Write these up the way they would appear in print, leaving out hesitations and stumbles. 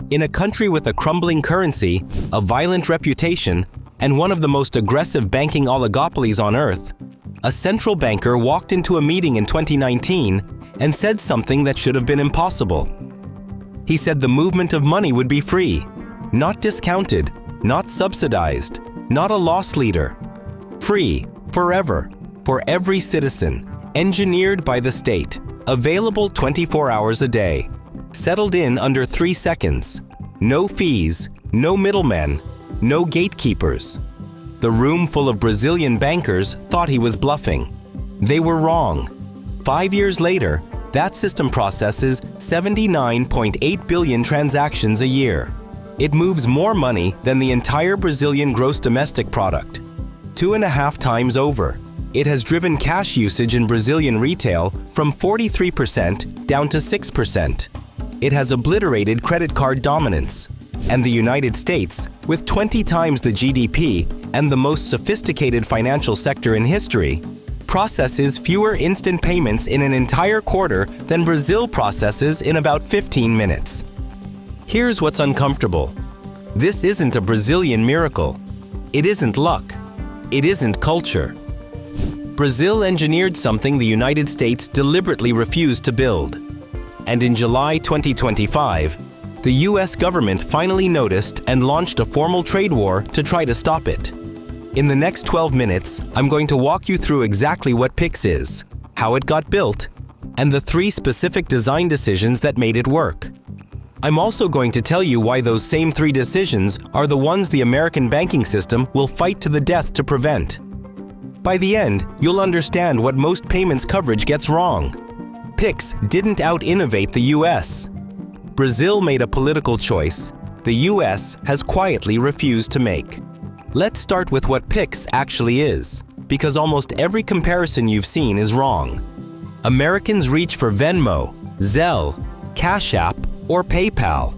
In a country with a crumbling currency, a violent reputation, and one of the most aggressive banking oligopolies on earth, a central banker walked into a meeting in 2019 and said something that should have been impossible. He said the movement of money would be free, not discounted, not subsidized, not a loss leader. Free, forever, for every citizen, engineered by the state, available 24 hours a day, settled in under 3 seconds, no fees, no middlemen, no gatekeepers. The room full of Brazilian bankers thought he was bluffing. They were wrong. 5 years later, that system processes 79.8 billion transactions a year. It moves more money than the entire Brazilian gross domestic product. 2.5 times over. It has driven cash usage in Brazilian retail from 43% down to 6%. It has obliterated credit card dominance. And the United States, with 20 times the GDP and the most sophisticated financial sector in history, processes fewer instant payments in an entire quarter than Brazil processes in about 15 minutes. Here's what's uncomfortable. This isn't a Brazilian miracle. It isn't luck. It isn't culture. Brazil engineered something the United States deliberately refused to build. And in July 2025, the US government finally noticed and launched a formal trade war to try to stop it. In the next 12 minutes, I'm going to walk you through exactly what Pix is, how it got built, and the 3 specific design decisions that made it work. I'm also going to tell you why those same 3 decisions are the ones the American banking system will fight to the death to prevent. By the end, you'll understand what most payments coverage gets wrong. Pix didn't out-innovate the US. Brazil made a political choice the US has quietly refused to make. Let's start with what Pix actually is, because almost every comparison you've seen is wrong. Americans reach for Venmo, Zelle, Cash App, or PayPal.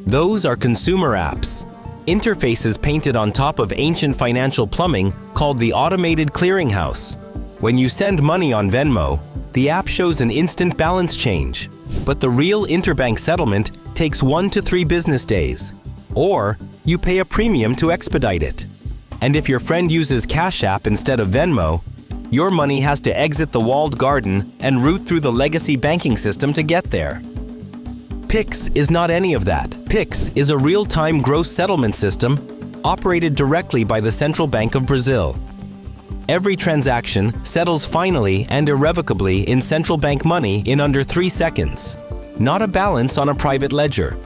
Those are consumer apps, interfaces painted on top of ancient financial plumbing called the automated clearinghouse. When you send money on Venmo, the app shows an instant balance change, but the real interbank settlement takes 1 to 3 business days. Or you pay a premium to expedite it. And if your friend uses Cash App instead of Venmo, your money has to exit the walled garden and route through the legacy banking system to get there. Pix is not any of that. Pix is a real-time gross settlement system operated directly by the Central Bank of Brazil. Every transaction settles finally and irrevocably in central bank money in under 3 seconds, not a balance on a private ledger.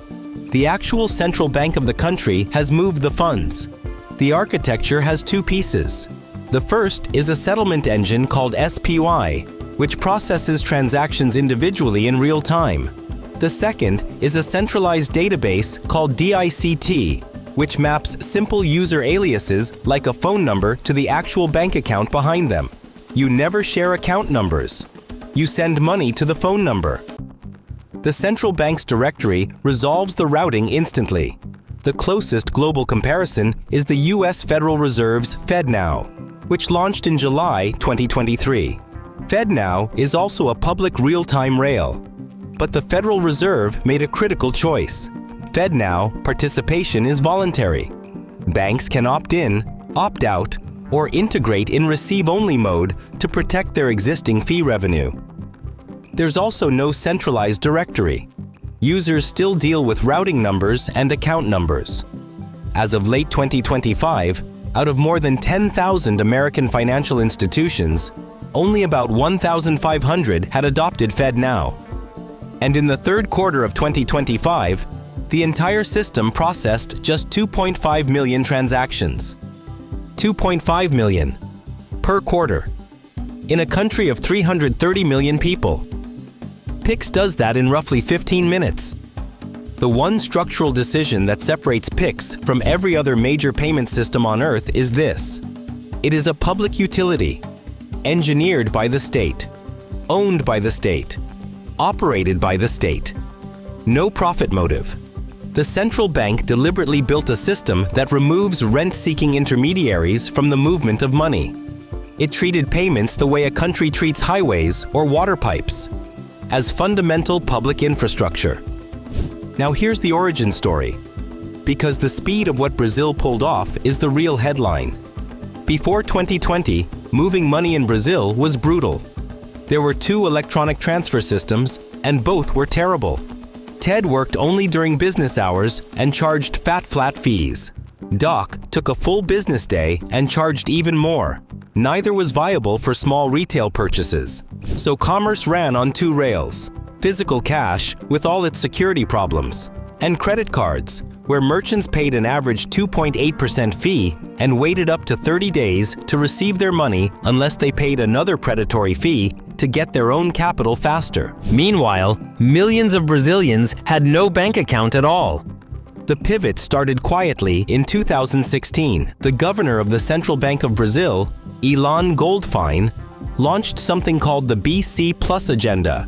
The actual central bank of the country has moved the funds. The architecture has 2 pieces. The first is a settlement engine called SPY, which processes transactions individually in real time. The second is a centralized database called DICT, which maps simple user aliases like a phone number to the actual bank account behind them. You never share account numbers. You send money to the phone number. The central bank's directory resolves the routing instantly. The closest global comparison is the US Federal Reserve's FedNow, which launched in July 2023. FedNow is also a public real-time rail. But the Federal Reserve made a critical choice. FedNow participation is voluntary. Banks can opt in, opt out, or integrate in receive-only mode to protect their existing fee revenue. There's also no centralized directory. Users still deal with routing numbers and account numbers. As of late 2025, out of more than 10,000 American financial institutions, only about 1,500 had adopted FedNow. And in the third quarter of 2025, the entire system processed just 2.5 million transactions. 2.5 million per quarter in a country of 330 million people. Pix does that in roughly 15 minutes. The one structural decision that separates Pix from every other major payment system on Earth is this. It is a public utility, engineered by the state, owned by the state, operated by the state. No profit motive. The central bank deliberately built a system that removes rent-seeking intermediaries from the movement of money. It treated payments the way a country treats highways or water pipes, as fundamental public infrastructure. Now here's the origin story, because the speed of what Brazil pulled off is the real headline. Before 2020, moving money in Brazil was brutal. There were 2 electronic transfer systems, and both were terrible. TED worked only during business hours and charged flat fees. DOC took a full business day and charged even more. Neither was viable for small retail purchases. So commerce ran on 2 rails: physical cash with all its security problems, and credit cards, where merchants paid an average 2.8% fee and waited up to 30 days to receive their money unless they paid another predatory fee to get their own capital faster. Meanwhile, millions of Brazilians had no bank account at all. The pivot started quietly in 2016. The governor of the Central Bank of Brazil, Ilan Goldfein, launched something called the BC Plus agenda.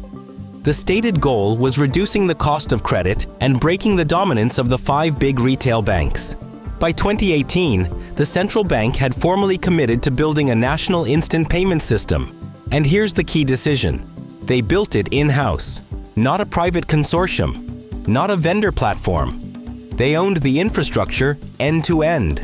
The stated goal was reducing the cost of credit and breaking the dominance of the 5 big retail banks. By 2018, the central bank had formally committed to building a national instant payment system. And here's the key decision. They built it in-house, not a private consortium, not a vendor platform. They owned the infrastructure end-to-end.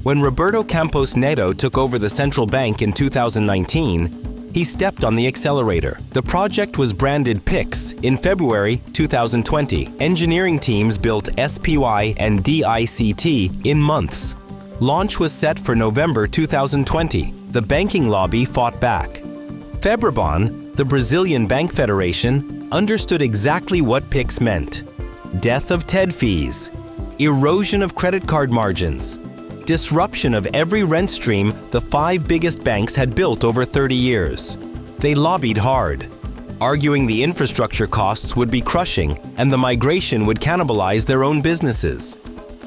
When Roberto Campos Neto took over the central bank in 2019, he stepped on the accelerator. The project was branded PIX in February 2020. Engineering teams built SPY and DICT in months. Launch was set for November 2020. The banking lobby fought back. Febraban, the Brazilian Bank Federation, understood exactly what PIX meant. Death of TED fees, erosion of credit card margins, disruption of every rent stream the 5 biggest banks had built over 30 years. They lobbied hard, arguing the infrastructure costs would be crushing and the migration would cannibalize their own businesses.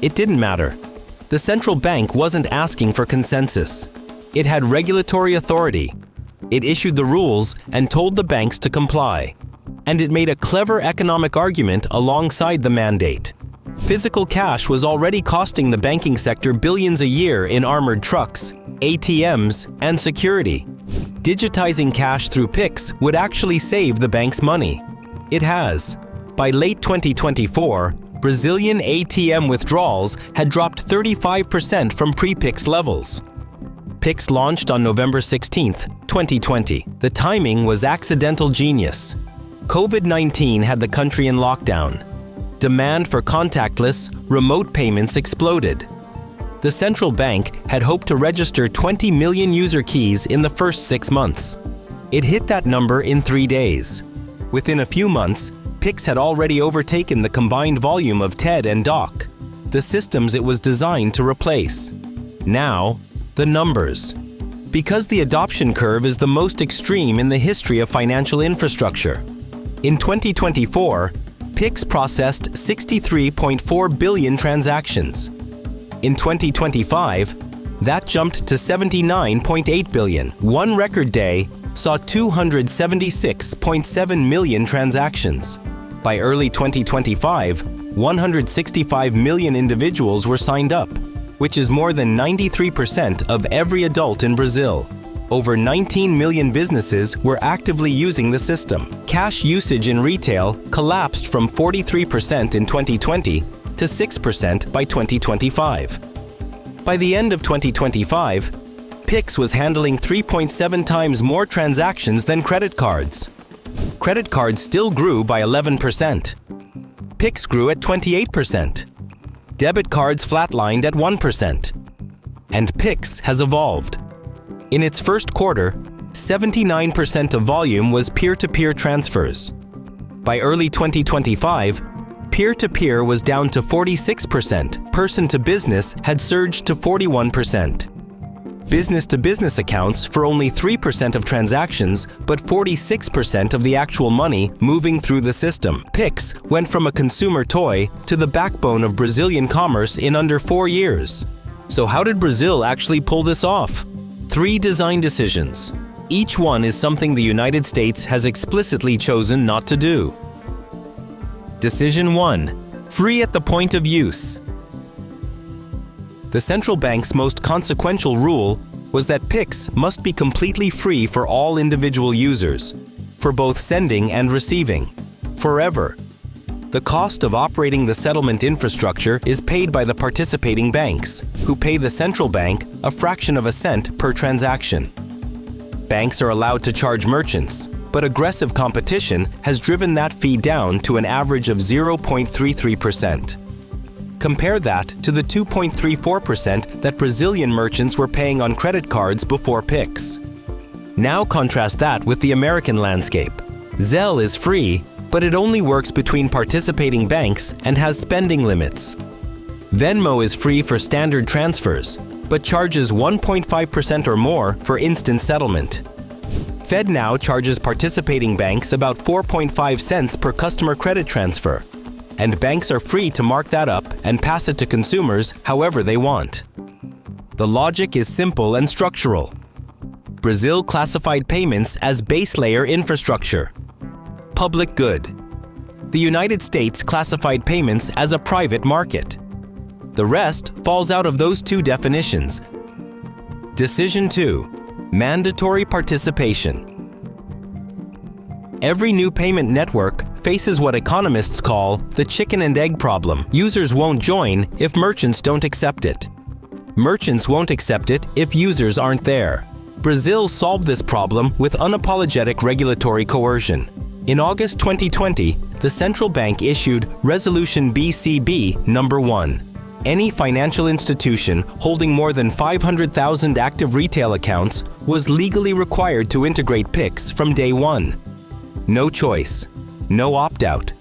It didn't matter. The central bank wasn't asking for consensus. It had regulatory authority. It issued the rules and told the banks to comply. And it made a clever economic argument alongside the mandate. Physical cash was already costing the banking sector billions a year in armored trucks, ATMs, and security. Digitizing cash through PIX would actually save the banks money. It has. By late 2024, Brazilian ATM withdrawals had dropped 35% from pre-PIX levels. PIX launched on November 16, 2020. The timing was accidental genius. COVID-19 had the country in lockdown. Demand for contactless, remote payments exploded. The central bank had hoped to register 20 million user keys in the first 6 months. It hit that number in 3 days. Within a few months, PIX had already overtaken the combined volume of TED and DOC, the systems it was designed to replace. Now, the numbers. Because the adoption curve is the most extreme in the history of financial infrastructure. In 2024, PIX processed 63.4 billion transactions. In 2025, that jumped to 79.8 billion. One record day saw 276.7 million transactions. By early 2025, 165 million individuals were signed up, which is more than 93% of every adult in Brazil. Over 19 million businesses were actively using the system. Cash usage in retail collapsed from 43% in 2020 to 6% by 2025. By the end of 2025, PIX was handling 3.7 times more transactions than credit cards. Credit cards still grew by 11%. PIX grew at 28%. Debit cards flatlined at 1%. And PIX has evolved. In its first quarter, 79% of volume was peer-to-peer transfers. By early 2025, peer-to-peer was down to 46%. Person-to-business had surged to 41%. Business-to-business accounts for only 3% of transactions, but 46% of the actual money moving through the system. PIX went from a consumer toy to the backbone of Brazilian commerce in under 4 years. So how did Brazil actually pull this off? 3 design decisions. Each one is something the United States has explicitly chosen not to do. Decision 1. Free at the point of use. The central bank's most consequential rule was that PIX must be completely free for all individual users, for both sending and receiving, forever. The cost of operating the settlement infrastructure is paid by the participating banks, who pay the central bank a fraction of a cent per transaction. Banks are allowed to charge merchants, but aggressive competition has driven that fee down to an average of 0.33%. Compare that to the 2.34% that Brazilian merchants were paying on credit cards before Pix. Now contrast that with the American landscape. Zelle is free, but it only works between participating banks and has spending limits. Venmo is free for standard transfers, but charges 1.5% or more for instant settlement. FedNow charges participating banks about 4.5 cents per customer credit transfer, and banks are free to mark that up and pass it to consumers however they want. The logic is simple and structural. Brazil classified payments as base layer infrastructure. Public good. The United States classified payments as a private market. The rest falls out of those two definitions. Decision 2. Mandatory participation. Every new payment network faces what economists call the chicken and egg problem. Users won't join if merchants don't accept it. Merchants won't accept it if users aren't there. Brazil solved this problem with unapologetic regulatory coercion. In August 2020, the central bank issued Resolution BCB number 1. Any financial institution holding more than 500,000 active retail accounts was legally required to integrate Pix from day one. No choice, no opt-out.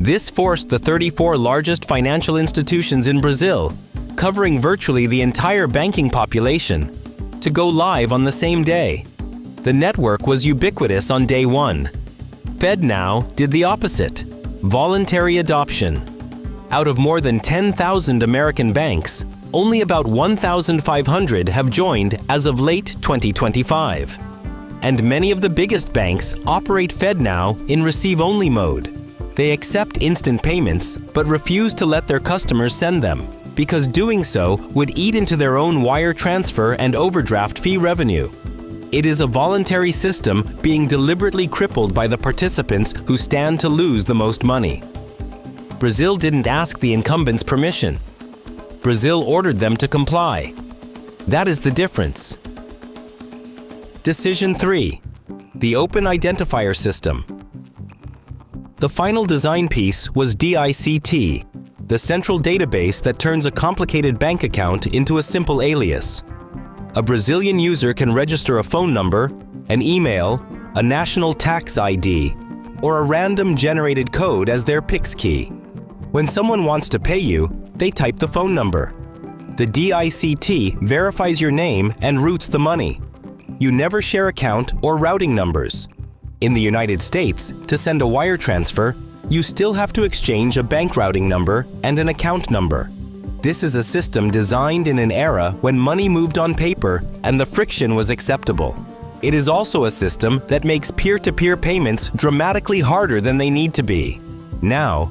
This forced the 34 largest financial institutions in Brazil, covering virtually the entire banking population, to go live on the same day. The network was ubiquitous on day one. FedNow did the opposite, voluntary adoption. Out of more than 10,000 American banks, only about 1,500 have joined as of late 2025. And many of the biggest banks operate FedNow in receive-only mode. They accept instant payments, but refuse to let their customers send them, because doing so would eat into their own wire transfer and overdraft fee revenue. It is a voluntary system being deliberately crippled by the participants who stand to lose the most money. Brazil didn't ask the incumbents permission. Brazil ordered them to comply. That is the difference. Decision 3. The Open Identifier System. The final design piece was DICT, the central database that turns a complicated bank account into a simple alias. A Brazilian user can register a phone number, an email, a national tax ID, or a random generated code as their Pix key. When someone wants to pay you, they type the phone number. The DICT verifies your name and routes the money. You never share account or routing numbers. In the United States, to send a wire transfer, you still have to exchange a bank routing number and an account number. This is a system designed in an era when money moved on paper and the friction was acceptable. It is also a system that makes peer-to-peer payments dramatically harder than they need to be. Now,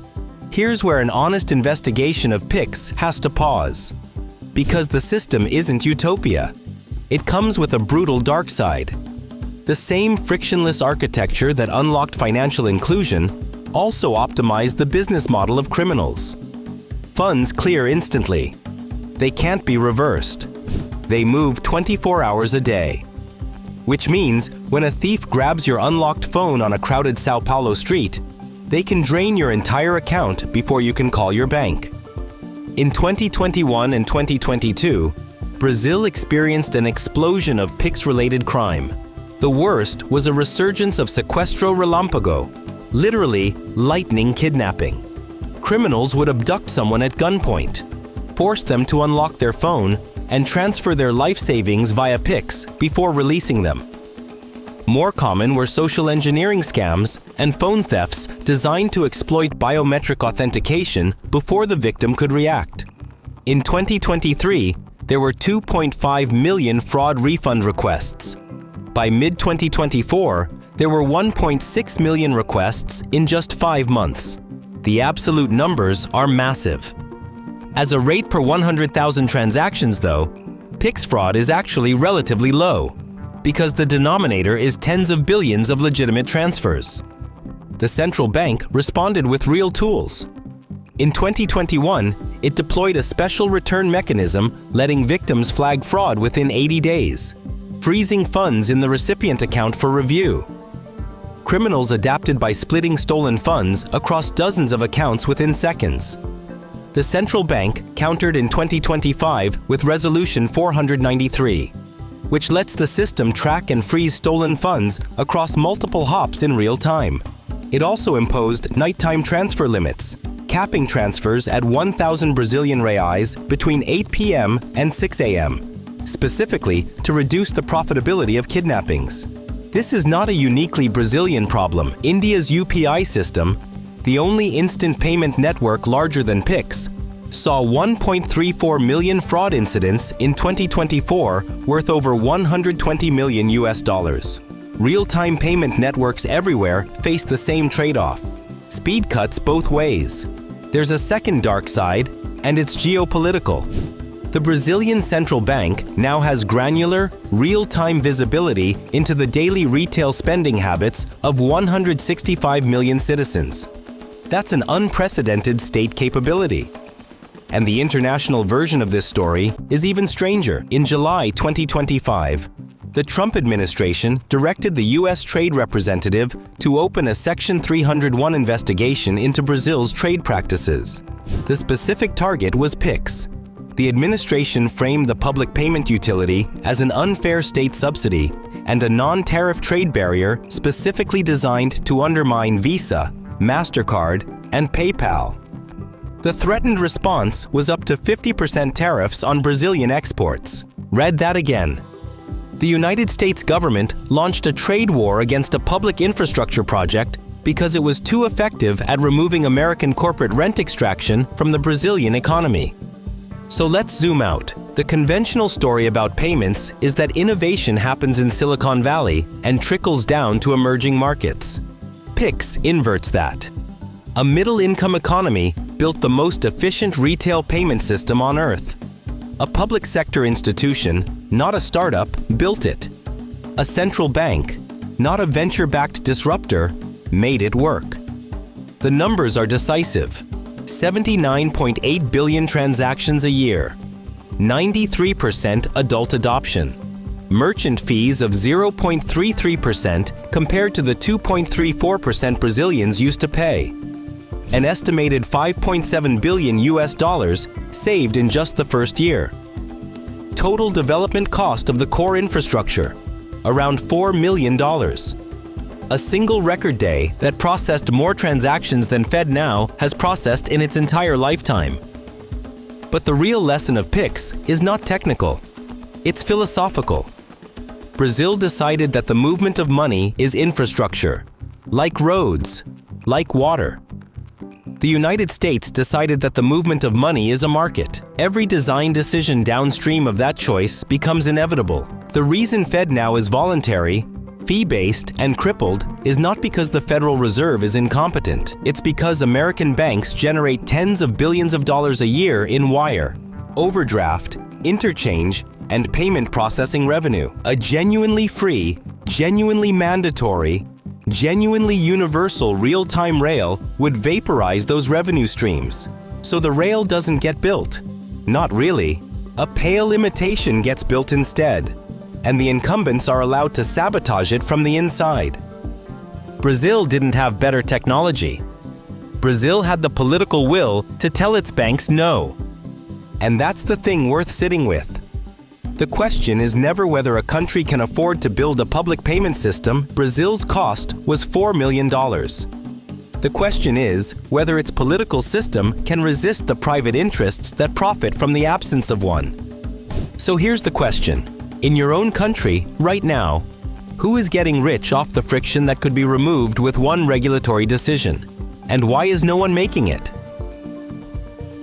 here's where an honest investigation of Pix has to pause. Because the system isn't utopia. It comes with a brutal dark side. The same frictionless architecture that unlocked financial inclusion also optimized the business model of criminals. Funds clear instantly. They can't be reversed. They move 24 hours a day. Which means when a thief grabs your unlocked phone on a crowded Sao Paulo street, they can drain your entire account before you can call your bank. In 2021 and 2022, Brazil experienced an explosion of Pix-related crime. The worst was a resurgence of sequestro relâmpago, literally lightning kidnapping. Criminals would abduct someone at gunpoint, force them to unlock their phone, and transfer their life savings via Pix before releasing them. More common were social engineering scams and phone thefts designed to exploit biometric authentication before the victim could react. In 2023, there were 2.5 million fraud refund requests. By mid-2024, there were 1.6 million requests in just 5 months. The absolute numbers are massive. As a rate per 100,000 transactions, though, Pix fraud is actually relatively low, because the denominator is tens of billions of legitimate transfers. the central bank responded with real tools. In 2021, it deployed a special return mechanism letting victims flag fraud within 80 days, freezing funds in the recipient account for review. Criminals adapted by splitting stolen funds across dozens of accounts within seconds. The central bank countered in 2025 with Resolution 493, which lets the system track and freeze stolen funds across multiple hops in real time. It also imposed nighttime transfer limits, capping transfers at 1,000 Brazilian reais between 8 p.m. and 6 a.m., specifically to reduce the profitability of kidnappings. This is not a uniquely Brazilian problem. India's UPI system, the only instant payment network larger than Pix, saw 1.34 million fraud incidents in 2024 worth over $120 million. Real-time payment networks everywhere face the same trade-off: speed cuts both ways. There's a second dark side, and it's geopolitical. The Brazilian central bank now has granular, real-time visibility into the daily retail spending habits of 165 million citizens. That's an unprecedented state capability. And the international version of this story is even stranger. In July 2025, the Trump administration directed the U.S. Trade Representative to open a Section 301 investigation into Brazil's trade practices. The specific target was Pix. The administration framed the public payment utility as an unfair state subsidy and a non-tariff trade barrier specifically designed to undermine Visa, MasterCard, and PayPal. The threatened response was up to 50% tariffs on Brazilian exports. Read that again. The United States government launched a trade war against a public infrastructure project because it was too effective at removing American corporate rent extraction from the Brazilian economy. So let's zoom out. The conventional story about payments is that innovation happens in Silicon Valley and trickles down to emerging markets. Pix inverts that. A middle-income economy built the most efficient retail payment system on Earth. A public sector institution, not a startup, built it. A central bank, not a venture-backed disruptor, made it work. The numbers are decisive. 79.8 billion transactions a year, 93% adult adoption, merchant fees of 0.33% compared to the 2.34% Brazilians used to pay, an estimated $5.7 billion saved in just the first year. Total development cost of the core infrastructure, around $4 million. A single record day that processed more transactions than FedNow has processed in its entire lifetime. But the real lesson of Pix is not technical. It's philosophical. Brazil decided that the movement of money is infrastructure, like roads, like water. The United States decided that the movement of money is a market. Every design decision downstream of that choice becomes inevitable. The reason FedNow is voluntary, fee-based, and crippled is not because the Federal Reserve is incompetent. It's because American banks generate tens of billions of dollars a year in wire, overdraft, interchange, and payment processing revenue. A genuinely free, genuinely mandatory, genuinely universal real-time rail would vaporize those revenue streams. So the rail doesn't get built. Not really. A pale imitation gets built instead, and the incumbents are allowed to sabotage it from the inside. Brazil didn't have better technology. Brazil had the political will to tell its banks no. And that's the thing worth sitting with. The question is never whether a country can afford to build a public payment system. Brazil's cost was $4 million. The question is whether its political system can resist the private interests that profit from the absence of one. So here's the question. In your own country, right now, who is getting rich off the friction that could be removed with one regulatory decision? And why is no one making it?